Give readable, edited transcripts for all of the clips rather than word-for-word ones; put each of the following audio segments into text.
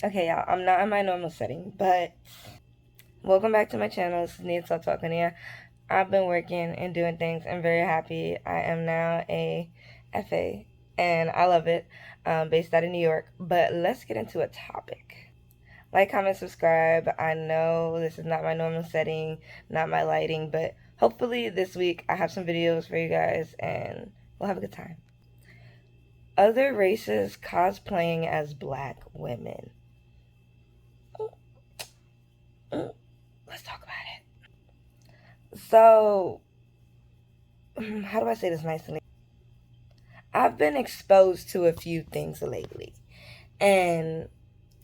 Okay, y'all, I'm not in my normal setting, but welcome back to my channel. This is Nia Talking here. I've been working and doing things. I'm very happy. I am now a FA, and I love it, based out of New York. But let's get into a topic. Like, comment, subscribe. I know this is not my normal setting, not my lighting, but hopefully this week I have some videos for you guys, and we'll have a good time. Other races cosplaying as black women. Let's talk about it. So, how do I say this nicely? I've been exposed to a few things lately, and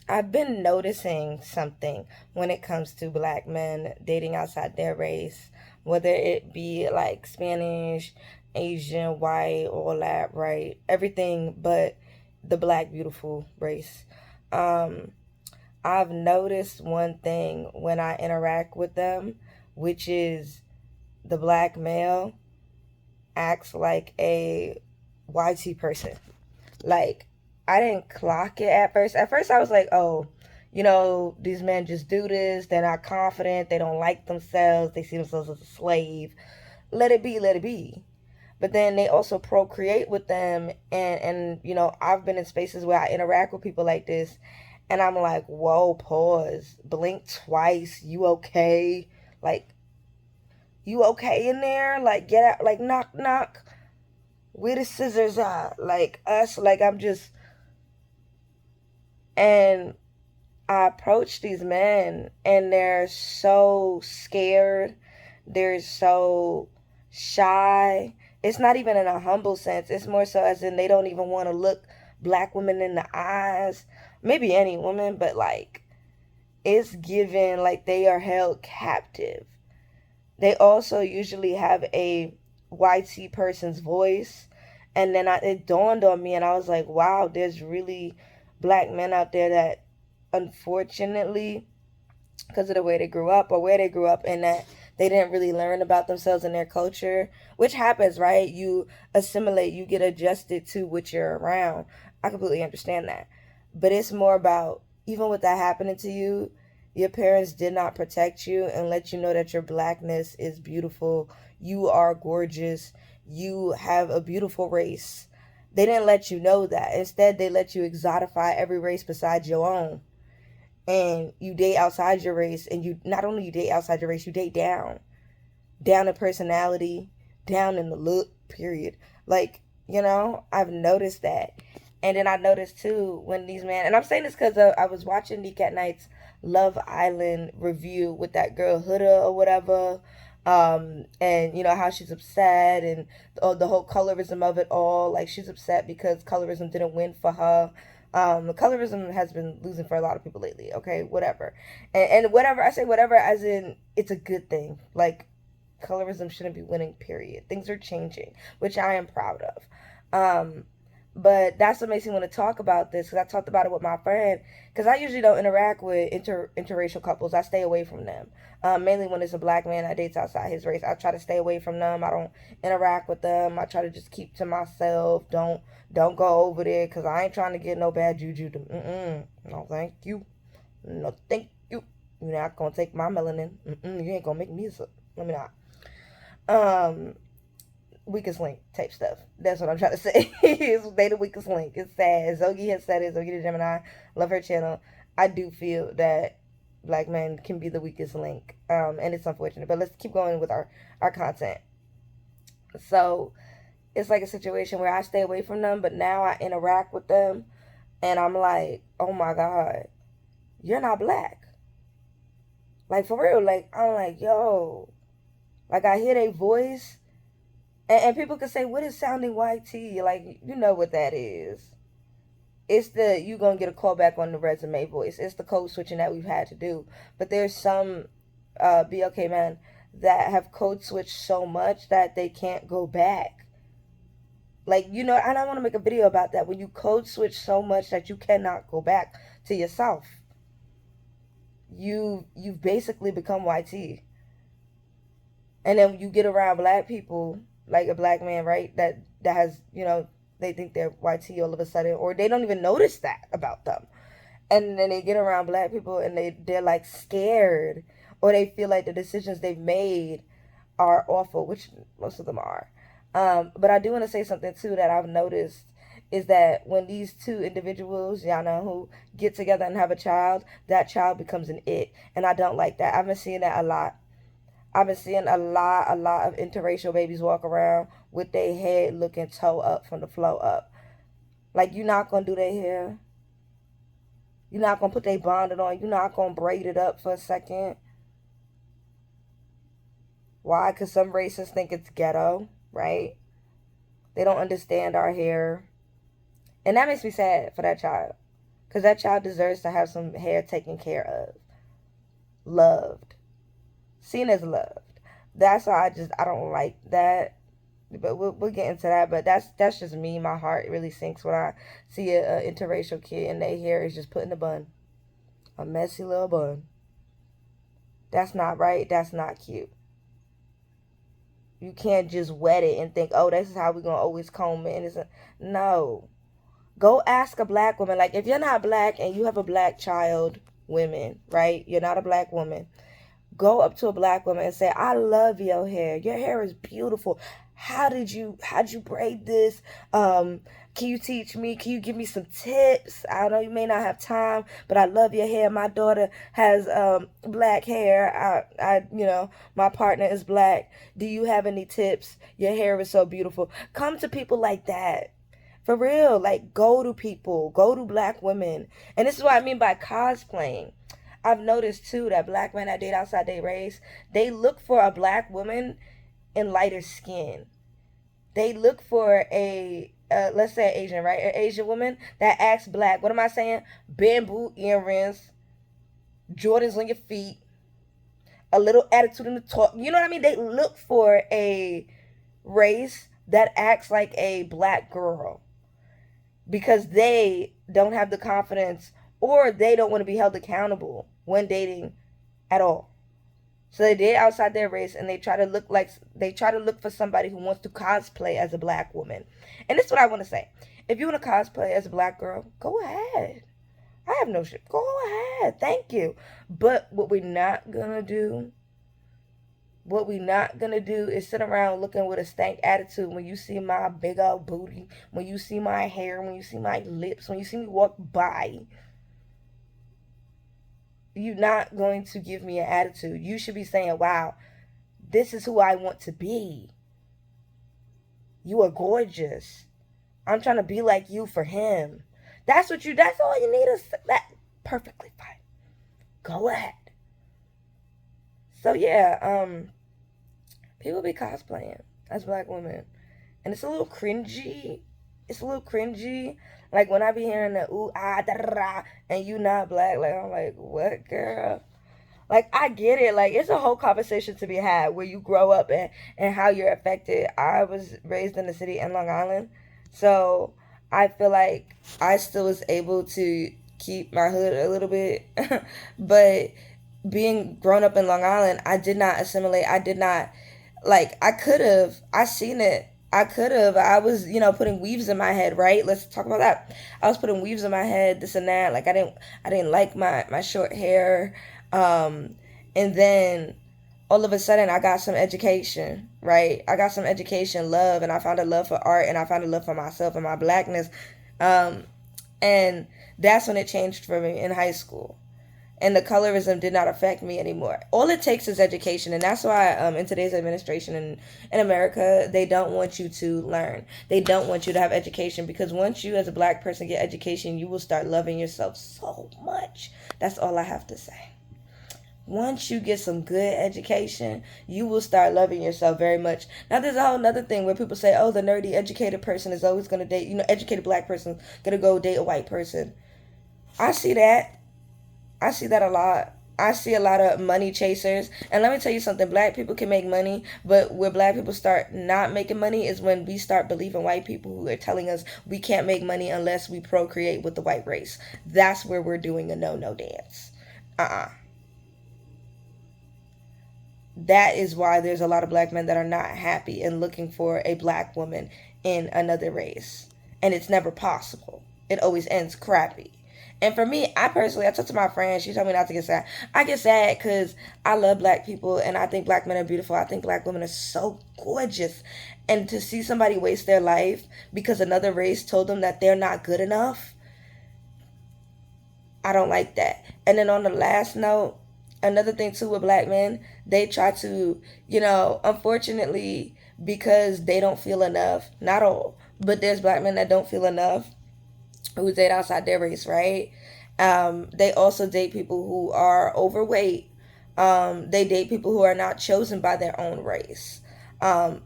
I've been noticing something when it comes to black men dating outside their race, whether it be like Spanish, Asian, white, all that, right? Everything but the black beautiful race. Um, I've noticed one thing when I interact with them, which is the black male acts like a YT person. Like, I didn't clock it at first. At first, I was like, oh, these men just do this. They're not confident. They don't like themselves. They see themselves as a slave. Let it be, let it be. But then they also procreate with them. And I've been in spaces where I interact with people like this. And I'm like, whoa, pause. Blink twice. You okay? Like, you okay in there? Like, get out. Like, knock, knock. Where the scissors at? Like, us. Like, I'm just. And I approach these men and they're so scared. They're so shy. It's not even in a humble sense. It's more so as in they don't even want to look black women in the eyes. Maybe any woman, but like it's given like they are held captive. They also usually have a YT person's voice. And then it dawned on me and I was like, wow, there's really black men out there that unfortunately, because of the way they grew up or where they grew up, and that they didn't really learn about themselves and their culture, which happens, right? You assimilate, you get adjusted to what you're around. I completely understand that. But it's more about, even with that happening to you, your parents did not protect you and let you know that your blackness is beautiful. You are gorgeous. You have a beautiful race. They didn't let you know that. Instead, they let you exotify every race besides your own, and you date outside your race, and you not only you date outside your race, you date down in personality, down in the look, period. Like, I've noticed that. And then I noticed too when these men, and I'm saying this because I was watching Nick at Night's Love Island review with that girl Huda or whatever, and how she's upset, and the whole colorism of it all. Like, she's upset because colorism didn't win for her. Colorism has been losing for a lot of people lately. Okay, whatever, and whatever I say, whatever as in it's a good thing. Like, colorism shouldn't be winning. Period. Things are changing, which I am proud of. But that's what makes me want to talk about this, because I talked about it with my friend. Because I usually don't interact with interracial couples. I stay away from them. Mainly when it's a black man that dates outside his race. I try to stay away from them. I don't interact with them. I try to just keep to myself. Don't go over there, because I ain't trying to get no bad juju. No, thank you. No, thank you. You're not going to take my melanin. You ain't going to make me a... Let me not. Weakest link type stuff. That's what I'm trying to say. They the weakest link. It's sad. Zogi has said it. Zogi the Gemini. Love her channel. I do feel that black men can be the weakest link. And it's unfortunate. But let's keep going with our content. So it's like a situation where I stay away from them, but now I interact with them and I'm like, oh my God, you're not black. Like, for real. Like, I'm like, yo. Like, I hear their voice. And people can say, what is sounding YT? Like, you know what that is. It's the, you going to get a call back on the resume voice. It's the code switching that we've had to do. But there's some BLK men that have code switched so much that they can't go back. Like, and I want to make a video about that. When you code switch so much that you cannot go back to yourself. You've basically become YT. And then you get around black people, like a black man, right, that has, they think they're YT all of a sudden, or they don't even notice that about them. And then they get around black people and they're like scared, or they feel like the decisions they've made are awful, which most of them are. But I do want to say something too that I've noticed is that when these two individuals, y'all know, who get together and have a child, that child becomes an it, and I don't like that. I've been seeing that a lot. I've been seeing a lot of interracial babies walk around with their head looking toe up from the flow up. Like, you're not gonna do their hair. You're not gonna put their bonnet on. You're not gonna braid it up for a second. Why? Because some racists think it's ghetto, right? They don't understand our hair. And that makes me sad for that child. Because that child deserves to have some hair taken care of. Loved. Seen as loved. That's why I don't like that. But we'll get into that. But that's just me. My heart really sinks when I see a interracial kid and their hair is just put in a bun. A messy little bun. That's not right. That's not cute. You can't just wet it and think, oh, this is how we're going to always comb it. No. Go ask a black woman. Like, if you're not black and you have a black child, women, right? You're not a black woman. Go up to a black woman and say, I love your hair. Your hair is beautiful. How'd you braid this? Can you teach me? Can you give me some tips? I know you may not have time, but I love your hair. My daughter has black hair. My partner is black. Do you have any tips? Your hair is so beautiful. Come to people like that. For real, like, go to people, go to black women. And this is what I mean by cosplaying. I've noticed too that black men that date outside their race, they look for a black woman in lighter skin. They look for let's say Asian, right? An Asian woman that acts black. What am I saying? Bamboo earrings, Jordans on your feet, a little attitude in the talk. You know what I mean? They look for a race that acts like a black girl, because they don't have the confidence, or they don't want to be held accountable when dating at all. So they date outside their race, and they try to look for somebody who wants to cosplay as a black woman. And this is what I want to say. If you want to cosplay as a black girl, go ahead. I have no shit. Go ahead. Thank you. But what we're not gonna do is sit around looking with a stank attitude when you see my big old booty, when you see my hair, when you see my lips, when you see me walk by. You're not going to give me an attitude. You should be saying, wow, this is who I want to be. You are gorgeous. I'm trying to be like you for him. That's all you need is that. Perfectly fine. Go ahead. So yeah, people be cosplaying as black women. And it's a little cringy. Like, when I be hearing the ooh, ah, da, da, da, and you not black, like, I'm like, what, girl? Like, I get it. Like, it's a whole conversation to be had where you grow up and how you're affected. I was raised in the city in Long Island, so I feel like I still was able to keep my hood a little bit. But being grown up in Long Island, I did not assimilate. I did not, like, I could have. I seen it. I could have. I was, putting weaves in my head, right? Let's talk about that. I was putting weaves in my head, this and that. Like, I didn't like my short hair. And then all of a sudden I got some education, right? I got some education, love, and I found a love for art, and I found a love for myself and my blackness. And that's when it changed for me in high school. And the colorism did not affect me anymore. All it takes is education, and that's why in today's administration in America, they don't want you to learn. They don't want you to have education, because once you as a black person get education, you will start loving yourself so much. That's all I have to say. Once you get some good education, you will start loving yourself very much. Now, there's a whole other thing where people say, oh, the nerdy, educated person is always going to date, educated black person going to go date a white person. I see that. I see that a lot. I see a lot of money chasers. And let me tell you something. Black people can make money, but where black people start not making money is when we start believing white people who are telling us we can't make money unless we procreate with the white race. That's where we're doing a no-no dance. That is why there's a lot of black men that are not happy and looking for a black woman in another race. And it's never possible. It always ends crappy. And for me, I personally, I talked to my friend. She told me not to get sad. I get sad because I love black people and I think black men are beautiful. I think black women are so gorgeous. And to see somebody waste their life because another race told them that they're not good enough, I don't like that. And then on the last note, another thing too with black men, they try to, unfortunately, because they don't feel enough, not all, but there's black men that don't feel enough who date outside their race, right? They also date people who are overweight. They date people who are not chosen by their own race. Um,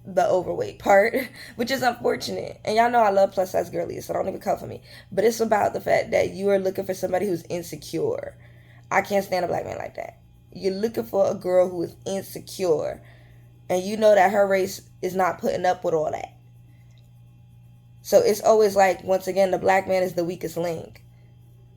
the overweight part, which is unfortunate. And y'all know I love plus size girlies, so don't even come for me. But it's about the fact that you are looking for somebody who's insecure. I can't stand a black man like that. You're looking for a girl who is insecure, and you know that her race is not putting up with all that. So it's always like, once again, the black man is the weakest link.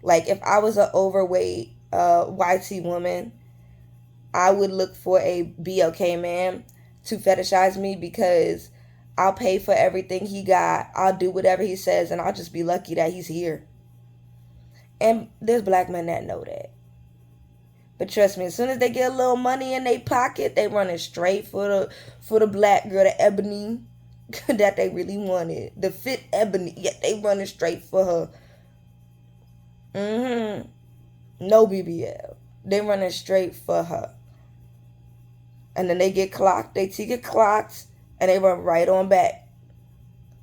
Like, if I was an overweight YT woman, I would look for a BLK man to fetishize me because I'll pay for everything he got. I'll do whatever he says, and I'll just be lucky that he's here. And there's black men that know that. But trust me, as soon as they get a little money in their pocket, they running straight for the black girl, the ebony that they really wanted, the fit ebony. Yet they running straight for her. No BBL. They running straight for her. And then they get clocked, they get clocked, and they run right on back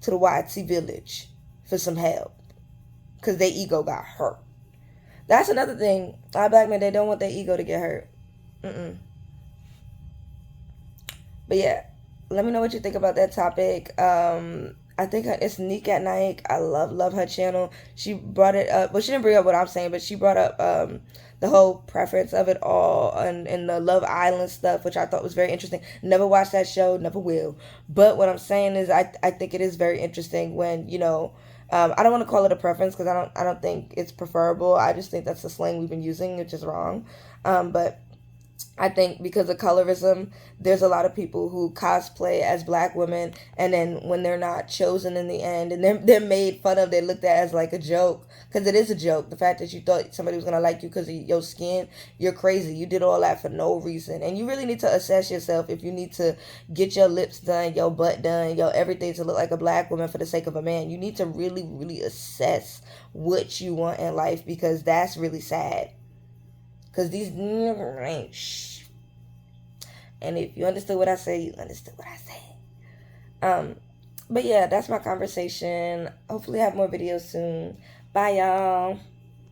to the YT village for some help. Because their ego got hurt. That's another thing. Our black men, they don't want their ego to get hurt. But yeah, let me know what you think about that topic. I think it's Neek at Night. I love her channel. She brought it up. Well, she didn't bring up what I'm saying, but she brought up the whole preference of it all and the Love Island stuff, which I thought was very interesting. Never watched that show, never will. But what I'm saying is, I think it is very interesting when I don't want to call it a preference because I don't think it's preferable. I just think that's the slang we've been using, which is wrong. But I think because of colorism, there's a lot of people who cosplay as black women, and then when they're not chosen in the end, and they're made fun of, they're looked at as like a joke, because it is a joke. The fact that you thought somebody was gonna like you because of your skin, you're crazy. You did all that for no reason, and you really need to assess yourself if you need to get your lips done, your butt done, your everything to look like a black woman for the sake of a man. You need to really, really assess what you want in life, because that's really sad. Because these niggas ain't shh. And if you understood what I say, you understood what I say. But yeah, that's my conversation. Hopefully I have more videos soon. Bye, y'all.